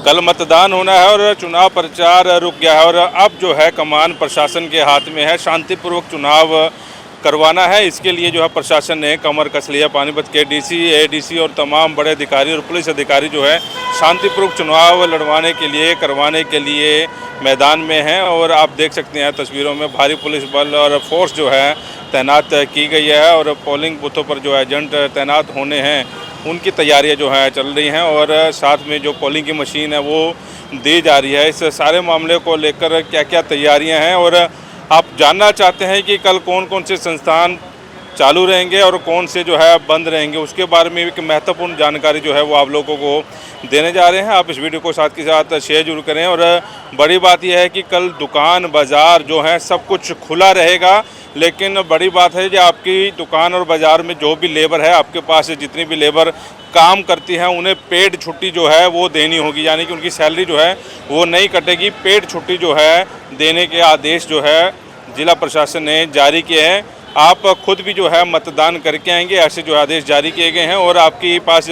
कल मतदान होना है और चुनाव प्रचार रुक गया है और अब जो है कमान प्रशासन के हाथ में है। शांतिपूर्वक चुनाव करवाना है, इसके लिए जो है प्रशासन ने कमर कस लिया। पानीपत के डीसी, एडीसी और तमाम बड़े अधिकारी और पुलिस अधिकारी जो है शांतिपूर्वक चुनाव लड़वाने के लिए, करवाने के लिए मैदान में हैं। और आप देख सकते हैं तस्वीरों में भारी पुलिस बल और फोर्स जो है तैनात की गई है और पोलिंग बूथों पर जो एजेंट तैनात होने हैं उनकी तैयारियां जो है चल रही हैं और साथ में जो पोलिंग की मशीन है वो दी जा रही है। इस सारे मामले को लेकर क्या क्या तैयारियां हैं और आप जानना चाहते हैं कि कल कौन कौन से संस्थान चालू रहेंगे और कौन से जो है बंद रहेंगे, उसके बारे में एक महत्वपूर्ण जानकारी जो है वो आप लोगों को देने जा रहे हैं। आप इस वीडियो को साथ के साथ शेयर जरूर करें। और बड़ी बात यह है कि कल दुकान बाज़ार जो है सब कुछ खुला रहेगा, लेकिन बड़ी बात है कि आपकी दुकान और बाज़ार में जो भी लेबर है, आपके पास जितनी भी लेबर काम करती है उन्हें पेड छुट्टी जो है वो देनी होगी, यानी कि उनकी सैलरी जो है वो नहीं कटेगी। पेड छुट्टी जो है देने के आदेश जो है जिला प्रशासन ने जारी किए हैं। आप खुद भी जो है मतदान करके आएंगे, ऐसे जो आदेश जारी किए गए हैं और आपके पास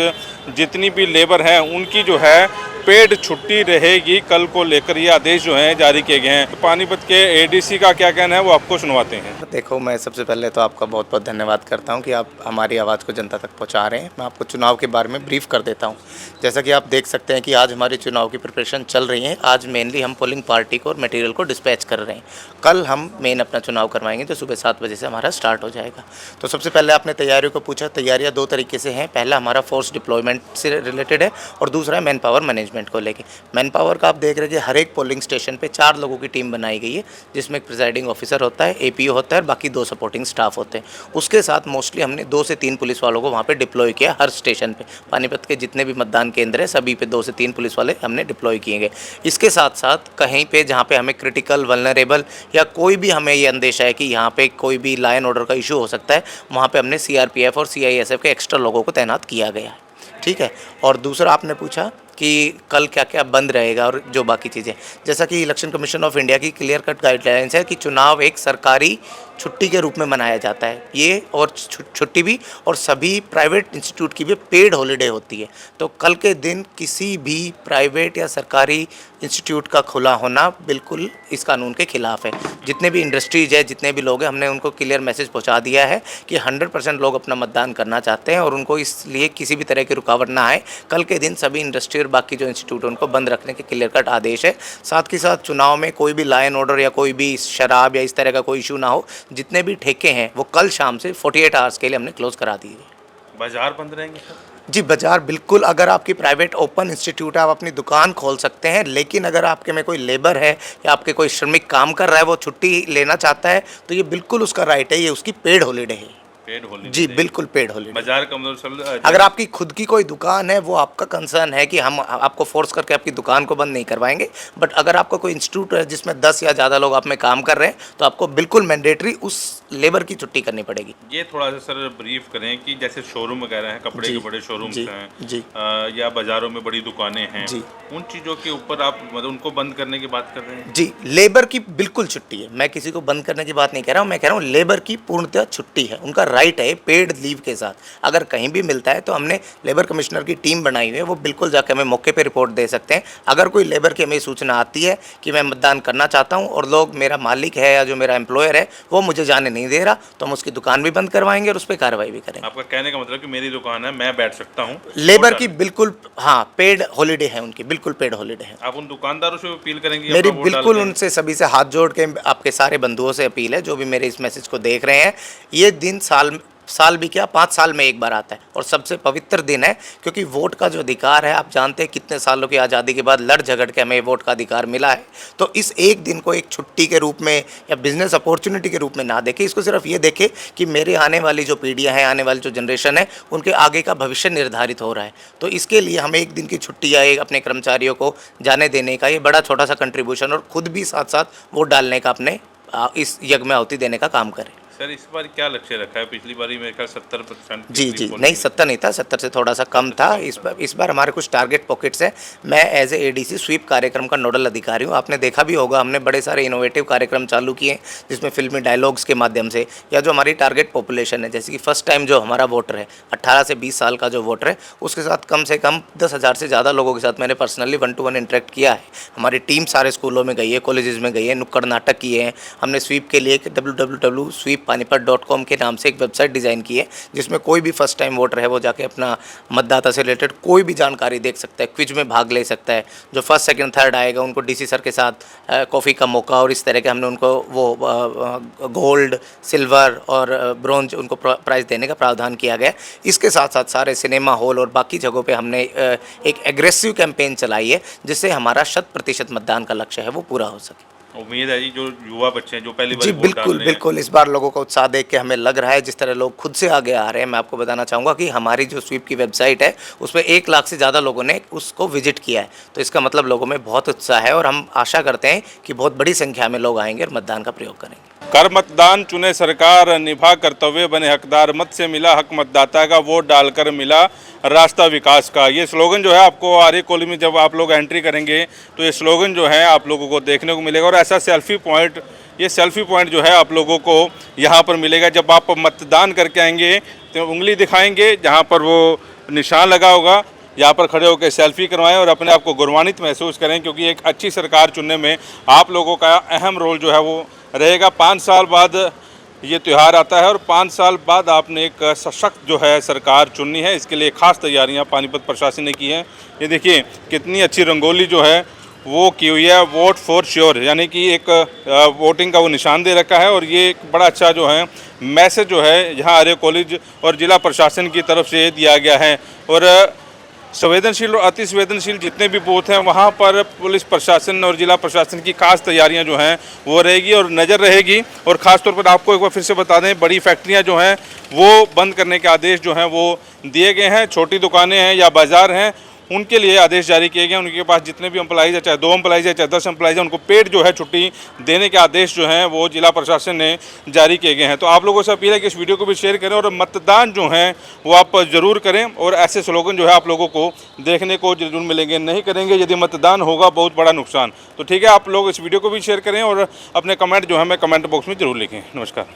जितनी भी लेबर हैं उनकी जो है पेड छुट्टी रहेगी। कल को लेकर ये आदेश जो हैं जारी किए गए हैं। पानीपत के एडीसी का क्या कहना है वो आपको सुनवाते हैं। देखो, मैं सबसे पहले तो आपका बहुत बहुत धन्यवाद करता हूं कि आप हमारी आवाज़ को जनता तक पहुंचा रहे हैं। मैं आपको चुनाव के बारे में ब्रीफ कर देता हूं। जैसा कि आप देख सकते हैं कि आज हमारे चुनाव की प्रिपरेशन चल रही है। आज मेनली हम पोलिंग पार्टी को और मटेरियल को डिस्पैच कर रहे हैं। कल हम मेन अपना चुनाव करवाएंगे जो सुबह 7 बजे से हमारा स्टार्ट हो जाएगा। तो सबसे पहले आपने तैयारियों को पूछा। तैयारियाँ 2 तरीके से हैं। पहला हमारा फोर्स डिप्लॉयमेंट से रिलेटेड है और दूसरा है मैन पावर मैनेजमेंट को लेके। मैन पावर का आप देख रहे हैं, हर एक पोलिंग स्टेशन पे 4 लोगों की टीम बनाई गई है, जिसमें एक प्रिजाइडिंग ऑफिसर होता है, एपीओ होता है और बाकी 2 सपोर्टिंग स्टाफ होते हैं। उसके साथ मोस्टली हमने 2 से 3 पुलिस वालों को वहाँ पे डिप्लॉय किया हर स्टेशन पे। पानीपत के जितने भी मतदान केंद्र है सभी पे 2 से 3 पुलिस वाले हमने डिप्लॉय किए गए। इसके साथ साथ कहीं पे जहाँ पे हमें क्रिटिकल, वल्नरेबल या कोई भी हमें ये अंदेशा है कि यहाँ पे कोई भी लॉ एंड ऑर्डर का इशू हो सकता है, वहाँ पे हमने सीआरपीएफ और सीआईएसएफ के एक्स्ट्रा लोगों को तैनात किया गया है। ठीक है। और दूसरा आपने पूछा कि कल क्या क्या बंद रहेगा और जो बाकी चीज़ें, जैसा कि इलेक्शन कमीशन ऑफ इंडिया की क्लियर कट गाइडलाइंस है कि चुनाव एक सरकारी छुट्टी के रूप में मनाया जाता है। ये और छुट्टी भी और सभी प्राइवेट इंस्टीट्यूट की भी पेड हॉलीडे होती है। तो कल के दिन किसी भी प्राइवेट या सरकारी इंस्टीट्यूट का खुला होना बिल्कुल इस कानून के खिलाफ है। जितने भी इंडस्ट्रीज है, जितने भी लोग हैं, हमने उनको क्लियर मैसेज पहुंचा दिया है कि 100% लोग अपना मतदान करना चाहते हैं और उनको इसलिए किसी भी तरह की रुकावट ना आए। कल के दिन सभी इंडस्ट्री और बाकी जो इंस्टीट्यूट है उनको बंद रखने के क्लियर कट आदेश है। साथ ही साथ चुनाव में कोई भी लॉ एंड ऑर्डर या कोई भी शराब या इस तरह का कोई इशू ना हो। जितने भी ठेके हैं वो कल शाम से 48 आवर्स के लिए हमने क्लोज करा दिए। बाजार बंद रहेंगे सर? जी, बाजार बिल्कुल। अगर आपकी प्राइवेट ओपन इंस्टीट्यूट है, आप अपनी दुकान खोल सकते हैं, लेकिन अगर आपके में कोई लेबर है या आपके कोई श्रमिक काम कर रहा है, वो छुट्टी लेना चाहता है तो ये बिल्कुल उसका राइट है, ये उसकी पेड हॉलीडे है। जी बिल्कुल पेड हॉलीडे। बाजार का मतलब अगर आपकी खुद की कोई दुकान है, वो आपका कंसर्न है कि हम आपको फोर्स करके आपकी दुकान को बंद नहीं करवाएंगे। बट अगर आपका कोई इंस्टीट्यूट है जिसमें 10 या ज़्यादा लोग आप में काम कर रहे हैं तो आपको बिल्कुल मैंडेटरी उस लेबर की छुट्टी करनी पड़ेगी। ये थोड़ा सा सर ब्रीफ करें कि जैसे शोरूम वगैरह हैं, कपड़े के बड़े शोरूम्स हैं या बाज़ारों में बड़ी दुकानें हैं, उन चीज़ों के ऊपर आप मतलब उनको बंद करने की बात कर रहे हैं? जी, लेबर की बिल्कुल छुट्टी है। मैं किसी को बंद करने की बात नहीं कह रहा हूँ। मैं कह रहा हूँ लेबर की पूर्णतः छुट्टी है, उनका राइट है पेड लीव के साथ। अगर कहीं भी मिलता है तो हमने लेबर कमिश्नर की टीम बनाई हुई है, वो बिल्कुल जाकर हमें मौके पे रिपोर्ट दे सकते हैं। अगर कोई लेबर की हमें सूचना आती है कि मैं मतदान करना चाहता हूं और लोग, मेरा मालिक है या जो मेरा एम्प्लॉयर है वो मुझे जाने नहीं दे रहा, तो हम उसकी दुकान भी बंद करवाएंगे और उस पर कार्रवाई भी करेंगे। आपका कहने का मतलब कि मेरी दुकान है, मैं बैठ सकता हूँ। लेबर की बिल्कुल हाँ पेड हॉलीडे है, उनकी बिल्कुल पेड हॉलीडे है। आप उन दुकानदारों से अपील करेंगे? मेरी बिल्कुल उनसे सभी से हाथ जोड़ के आपके सारे बंधुओं से अपील है जो भी मेरे इस मैसेज को देख रहे हैं। ये दिन साल भी क्या 5 साल में एक बार आता है और सबसे पवित्र दिन है, क्योंकि वोट का जो अधिकार है, आप जानते हैं कितने सालों की आज़ादी के बाद लड़ झगड़ के हमें वोट का अधिकार मिला है। तो इस एक दिन को एक छुट्टी के रूप में या बिजनेस अपॉर्चुनिटी के रूप में ना देखें, इसको सिर्फ ये देखें कि मेरे आने वाली जो पीढ़ियाँ हैं, आने वाली जो जनरेशन है, उनके आगे का भविष्य निर्धारित हो रहा है। तो इसके लिए हमें एक दिन की छुट्टी या एक अपने कर्मचारियों को जाने देने का ये बड़ा छोटा सा कंट्रीब्यूशन और खुद भी साथ साथ वोट डालने का अपने इस यज्ञ में आहुति देने का काम करें। सर इस बार क्या लक्ष्य रखा है? पिछली बारी मेरे ख्याल 70% जी जी, नहीं 70 नहीं था, 70 से थोड़ा सा कम था। इस बार हमारे कुछ टारगेट पॉकेट्स हैं। मैं एज ए एडीसी स्वीप कार्यक्रम का नोडल अधिकारी हूँ। आपने देखा भी होगा, हमने बड़े सारे इनोवेटिव कार्यक्रम चालू किए जिसमें फिल्मी डायलॉग्स के माध्यम से, या जो हमारी टारगेट पॉपुलेशन है, जैसे कि फर्स्ट टाइम जो हमारा वोटर है 18 से 20 साल का जो वोटर है, उसके साथ कम से कम 10,000 से ज़्यादा लोगों के साथ मैंने पर्सनली 1-to-1 इंटरेक्ट किया है। हमारी टीम सारे स्कूलों में गई है, कॉलेजेस में गई है, नुक्कड़ नाटक किए हैं। हमने स्वीप के लिए www.sweeppanipat.com के नाम से एक वेबसाइट डिज़ाइन की है, जिसमें कोई भी फर्स्ट टाइम वोटर है वो जाके अपना मतदाता से रिलेटेड कोई भी जानकारी देख सकता है, क्विज में भाग ले सकता है। जो फर्स्ट सेकंड थर्ड आएगा उनको डीसी सर के साथ कॉफ़ी का मौका, और इस तरह के हमने उनको वो गोल्ड, सिल्वर और ब्रॉन्ज उनको प्राइज़ देने का प्रावधान किया गया। इसके साथ साथ सारे सिनेमा हॉल और बाकी जगहों पे हमने एक एग्रेसिव कैंपेन चलाई है, जिससे हमारा 100% मतदान का लक्ष्य है वो पूरा हो सके। उम्मीद है जी जो युवा बच्चे हैं जो पहली बार जी वोट डाल बिल्कुल रहे हैं। बिल्कुल, इस बार लोगों का उत्साह देख के हमें लग रहा है, जिस तरह लोग खुद से आगे आ रहे हैं। मैं आपको बताना चाहूँगा कि हमारी जो स्वीप की वेबसाइट है उस पर 1 लाख से ज़्यादा लोगों ने उसको विजिट किया है, तो इसका मतलब लोगों में बहुत उत्साह है, और हम आशा करते हैं कि बहुत बड़ी संख्या में लोग आएंगे और मतदान का प्रयोग करेंगे। कर मतदान चुने सरकार, निभा कर्तव्य बने हकदार, मत से मिला हक मतदाता का, वोट डालकर मिला रास्ता विकास का। ये स्लोगन जो है आपको आर्य कॉलोनी में जब आप लोग एंट्री करेंगे तो ये स्लोगन जो है आप लोगों को देखने को मिलेगा। और ऐसा सेल्फी पॉइंट, ये सेल्फी पॉइंट जो है आप लोगों को यहाँ पर मिलेगा। जब आप मतदान करके आएंगे तो उंगली दिखाएंगे जहाँ पर वो निशान लगा होगा, यहाँ पर खड़े होकर सेल्फी करवाएं और अपने आप को गौरवान्वित महसूस करें, क्योंकि एक अच्छी सरकार चुनने में आप लोगों का अहम रोल जो है वो रहेगा। 5 साल बाद ये त्यौहार आता है और 5 साल बाद आपने एक सशक्त जो है सरकार चुननी है। इसके लिए खास तैयारियां पानीपत प्रशासन ने की हैं। ये देखिए कितनी अच्छी रंगोली जो है वो की हुई है, वोट फॉर श्योर, यानी कि एक वोटिंग का वो निशान दे रखा है। और ये एक बड़ा अच्छा जो है मैसेज जो है यहाँ आर्य कॉलेज और जिला प्रशासन की तरफ से दिया गया है। और संवेदनशील और अति संवेदनशील जितने भी बूथ हैं वहाँ पर पुलिस प्रशासन और जिला प्रशासन की खास तैयारियां जो हैं वो रहेगी और नज़र रहेगी। और ख़ास तौर पर आपको एक बार फिर से बता दें, बड़ी फैक्ट्रियां जो हैं वो बंद करने के आदेश जो हैं वो दिए गए हैं। छोटी दुकानें हैं या बाज़ार हैं उनके लिए आदेश जारी किए गए हैं। उनके पास जितने भी एम्प्लॉइज़ है, चाहे 2 एम्प्लॉइज़ है, चाहे 10 एम्प्लॉइज़ है, उनको पेड जो है छुट्टी देने के आदेश जो हैं वो जिला प्रशासन ने जारी किए गए हैं। तो आप लोगों से अपील है कि इस वीडियो को भी शेयर करें और मतदान जो है वो आप ज़रूर करें। और ऐसे स्लोगन जो है आप लोगों को देखने को जरूर मिलेंगे। नहीं करेंगे यदि मतदान होगा बहुत बड़ा नुकसान। तो ठीक है, आप लोग इस वीडियो को भी शेयर करें और अपने कमेंट जो है मैं कमेंट बॉक्स में ज़रूर लिखें। नमस्कार।